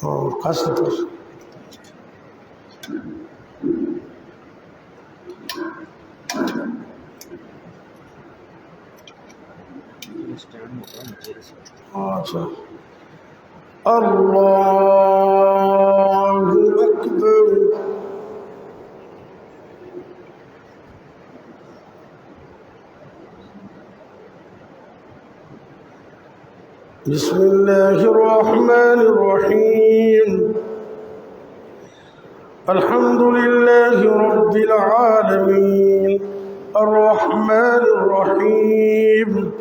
কাছে তো আচ্ছা আল্লাহু আকবার بسم الله الرحمن الرحيم الحمد لله رب العالمين الرحمن الرحيم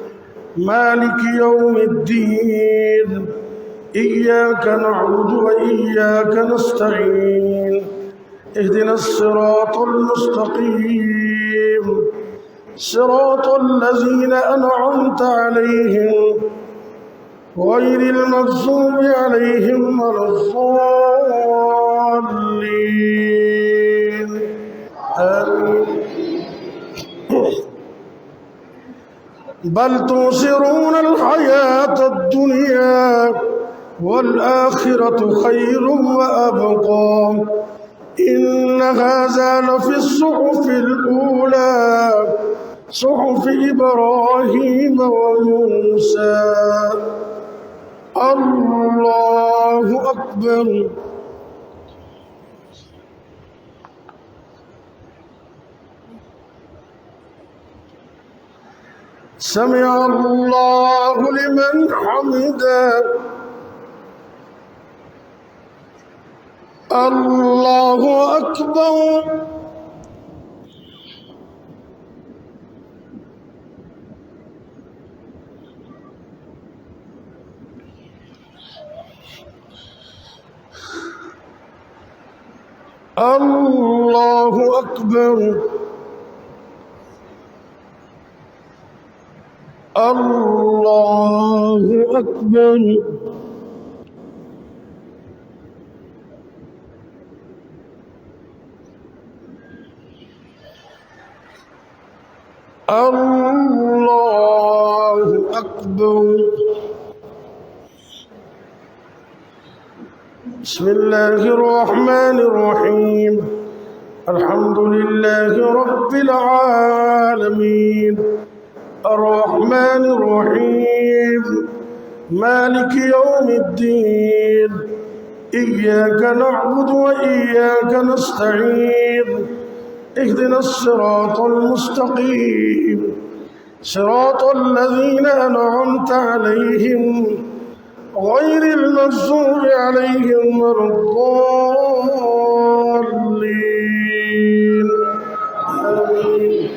مالك يوم الدين إياك نعبد وإياك نستعين اهدنا الصراط المستقيم صراط الذين أنعمت عليهم غير المغضوب عليهم ولا الضالين آمين بل تؤثرون الحياة الدنيا والآخرة خير وأبقى إن هذا لفي الصحف الأولى صحف إبراهيم وموسى الله أكبر سمع الله لمن حمده الله أكبر الله أكبر الله أكبر الله أكبر بسم الله الرحمن الرحيم الحمد لله رب العالمين الرحمن الرحيم مالك يوم الدين إياك نعبد وإياك نستعين اهدنا الصراط المستقيم صراط الذين أنعمت عليهم غير المغضوب عليهم ولا الضالين آمين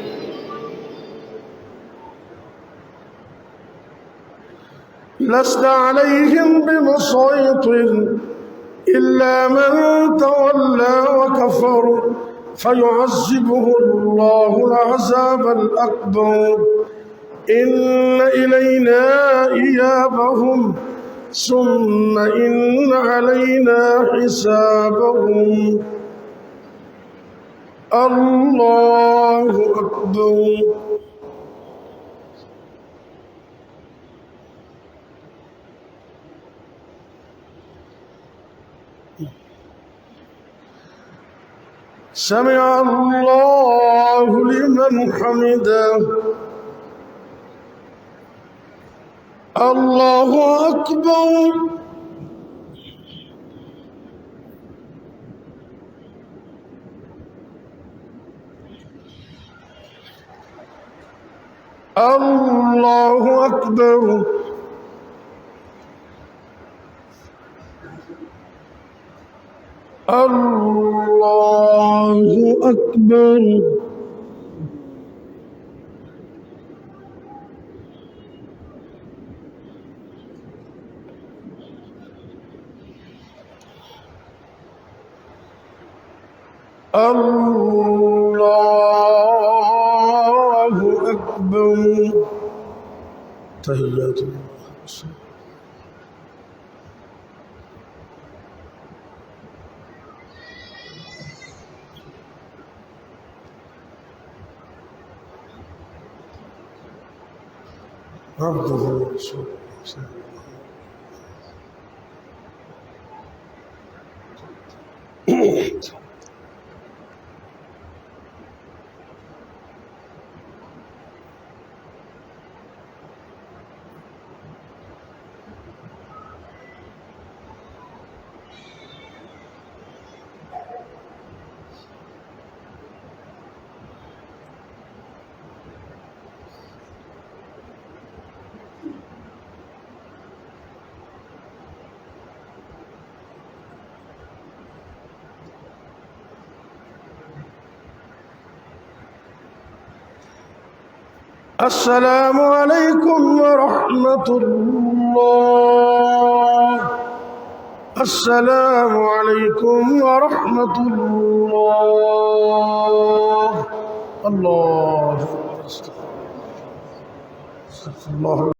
لست عليهم بمسيطر إلا من تولى وكفر فيعذبه الله العذاب الأكبر إن إلينا إيابهم ثم إن علينا حسابهم الله أكبر سمع الله لمن حمده الله أكبر الله أكبر الله أكبر الله أكبر تحيات عبده ورسوله السلام عليكم ورحمة الله. السلام عليكم ورحمة الله. الله أكبر. استغفر الله.